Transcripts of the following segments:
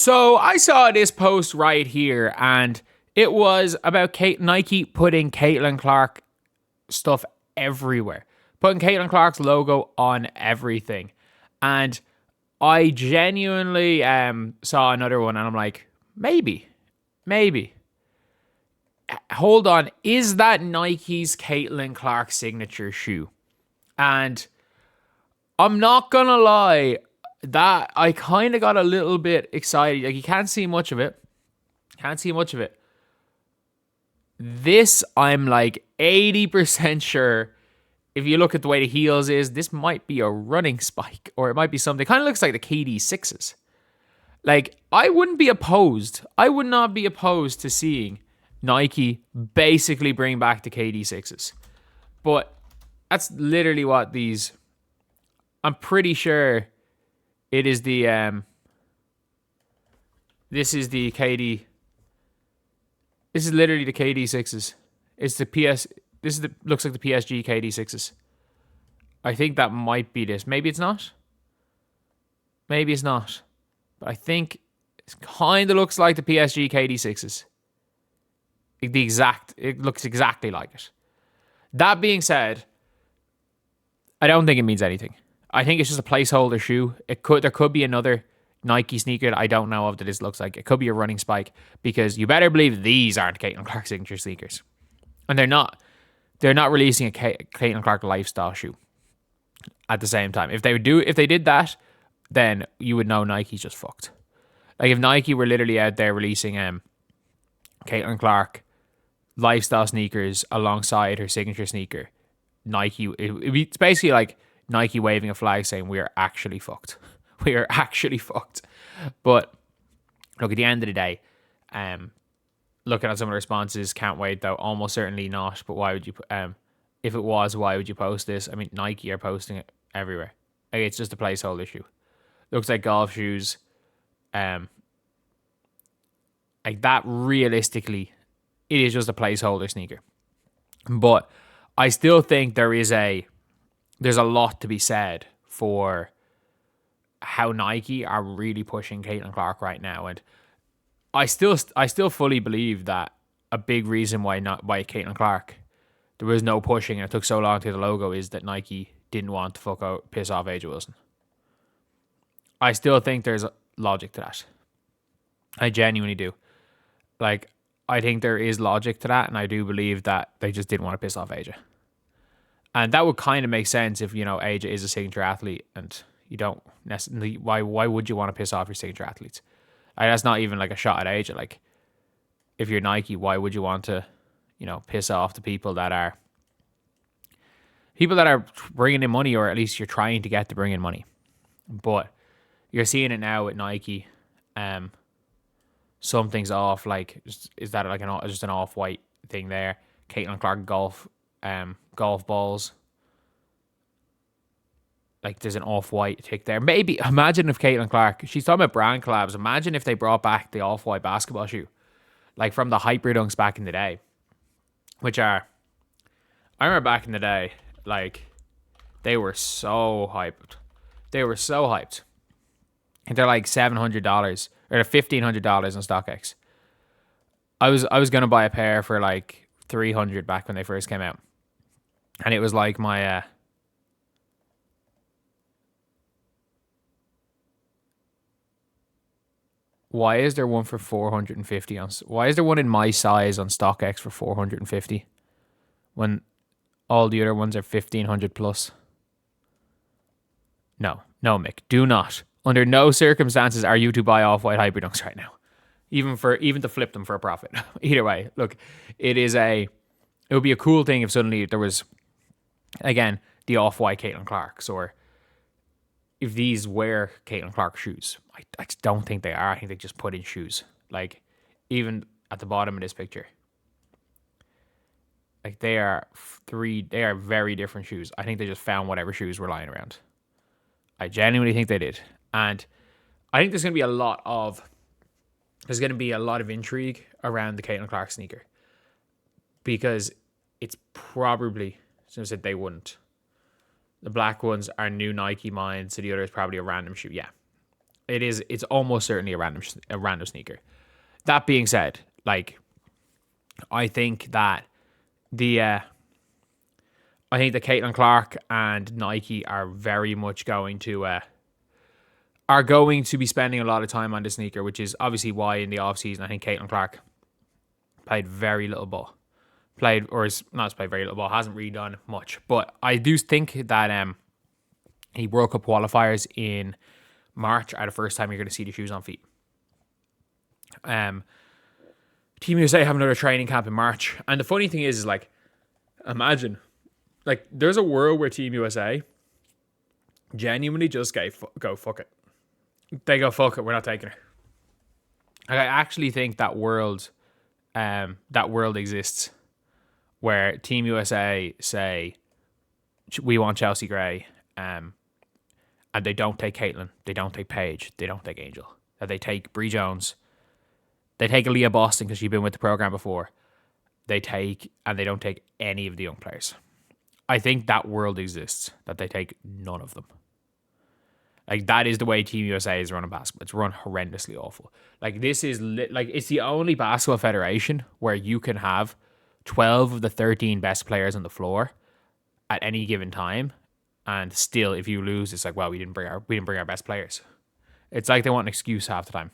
So I saw this post right here, and it was about Nike putting Caitlin Clark stuff everywhere, putting Caitlin Clark's logo on everything. And I genuinely saw another one, and I'm like, maybe. Hold on, is that Nike's Caitlin Clark signature shoe? And I'm not gonna lie, that I kind of got a little bit excited. Like, you can't see much of it. This, I'm like 80% sure, if you look at the way the heels is, this might be a running spike, or it might be something. It kind of looks like the KD6s. Like, I would not be opposed to seeing Nike basically bring back the KD6s. But that's literally what these... I'm pretty sure it is the... this is the KD... This is literally the KD6s. It's the PS... This is the... Looks like the PSG KD6s. I think that might be this. Maybe it's not. But I think it kind of looks like the PSG KD6s. It looks exactly like it. That being said, I don't think it means anything. I think it's just a placeholder shoe. There could be another Nike sneaker that I don't know of that this looks like. It could be a running spike, because you better believe these aren't Caitlin Clark signature sneakers. And they're not releasing a Caitlin Clark lifestyle shoe at the same time. If they did that, then you would know Nike's just fucked. Like, if Nike were literally out there releasing Caitlin Clark lifestyle sneakers alongside her signature sneaker, it's basically like Nike waving a flag saying we are actually fucked. We are actually fucked. But look, at the end of the day, looking at some of the responses, can't wait though. Almost certainly not. But why would you? If it was, why would you post this? I mean, Nike are posting it everywhere. Like, it's just a placeholder shoe. Looks like golf shoes. Like that, realistically, it is just a placeholder sneaker. But I still think there's a lot to be said for how Nike are really pushing Caitlin Clark right now. And I still fully believe that a big reason why Caitlin Clark there was no pushing and it took so long to get the logo is that Nike didn't want to piss off AJ Wilson. I still think there's logic to that. I genuinely do. Like, I think there is logic to that, and I do believe that they just didn't want to piss off AJ. And that would kind of make sense if, AJ is a signature athlete, and you don't necessarily... Why would you want to piss off your signature athletes? That's not even like a shot at AJ. Like, if you're Nike, why would you want to, piss off the people that are bringing in money, or at least you're trying to get to bring in money? But you're seeing it now with Nike. Something's off. Like, is that like just an off-white thing there? Caitlin Clark golf balls. Like, there's an off-white tick there. Maybe, imagine if Caitlin Clark, she's talking about brand collabs. Imagine if they brought back the off-white basketball shoe, like from the Hyper Dunks back in the day, I remember back in the day, like, they were so hyped. And they're like $700 or $1,500 on StockX. I was gonna buy a pair for like $300 back when they first came out, and it was like my why is there one for 450 on? Why is there one in my size on StockX for 450 when all the other ones are 1,500 plus? No, Mick, do not. Under no circumstances are you to buy off-white Hyperdunks right now, even to flip them for a profit. Either way, look, it would be a cool thing if suddenly there was, again, the off-white Caitlin Clarks, or if these were Caitlin Clark shoes. I just don't think they are. I think they just put in shoes. Like, even at the bottom of this picture, like, they are very different shoes. I think they just found whatever shoes were lying around. I genuinely think they did. And I think there's going to be a lot of intrigue around the Caitlin Clark sneaker, because it's probably, as I said, they wouldn't. The black ones are new Nike mine, so the other is probably a random shoe. Yeah. It's almost certainly a random sneaker. That being said, like, I think that the Caitlin Clark and Nike are very much going to be spending a lot of time on the sneaker, which is obviously why in the offseason I think Caitlin Clark played very little ball. Played very little ball, hasn't really done much. But I do think that the World Cup qualifiers in March are the first time you're going to see the shoes on feet. Team USA have another training camp in March. And the funny thing is like, imagine, like, there's a world where Team USA genuinely just go fuck it. They go, fuck it, we're not taking her. Like, I actually think that world exists where Team USA say, we want Chelsea Gray, and they don't take Caitlin, they don't take Paige, they don't take Angel. That they take Bree Jones, they take Aaliyah Boston because she's been with the program before. They don't take any of the young players. I think that world exists, that they take none of them. Like, that is the way Team USA is running basketball. It's run horrendously awful. Like, this is it's the only basketball federation where you can have 12 of the 13 best players on the floor at any given time, and still, if you lose, it's like, well, we didn't bring our best players. It's like they want an excuse half the time.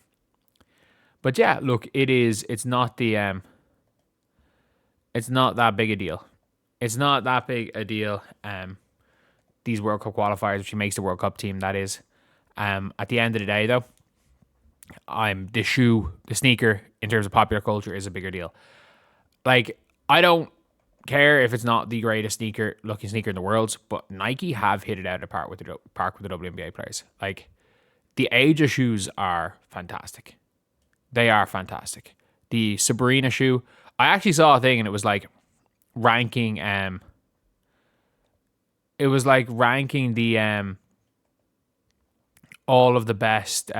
But yeah, look, it's not that big a deal. It's not that big a deal. These World Cup qualifiers, if she makes the World Cup team, that is. At the end of the day, though, the sneaker, in terms of popular culture, is a bigger deal. Like, I don't care if it's not the greatest looking sneaker in the world, but Nike have hit it out of the park with the WNBA players. Like, the age of shoes are fantastic. They are fantastic. The Sabrina shoe, I actually saw a thing and it was like ranking the all of the best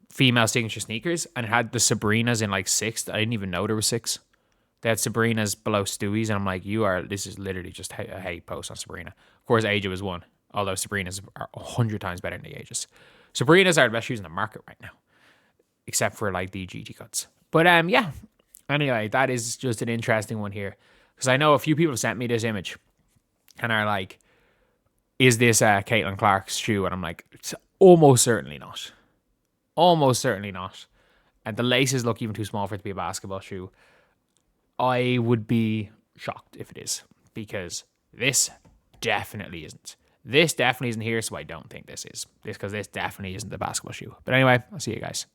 female signature sneakers, and it had the Sabrinas in like 6th. I didn't even know there were 6. They had Sabrinas below Stewie's, and I'm like, this is literally just a hate post on Sabrina. Of course, Aja was one, although Sabrinas are 100 times better than the Ajas. Sabrinas are the best shoes in the market right now, except for like the GT cuts. But yeah, anyway, that is just an interesting one here, because I know a few people have sent me this image and are like, is this Caitlin Clark's shoe? And I'm like, it's almost certainly not. Almost certainly not. And the laces look even too small for it to be a basketball shoe. I would be shocked if it is, because this definitely isn't. This definitely isn't here, so I don't think this is. Because this definitely isn't the basketball shoe. But anyway, I'll see you guys.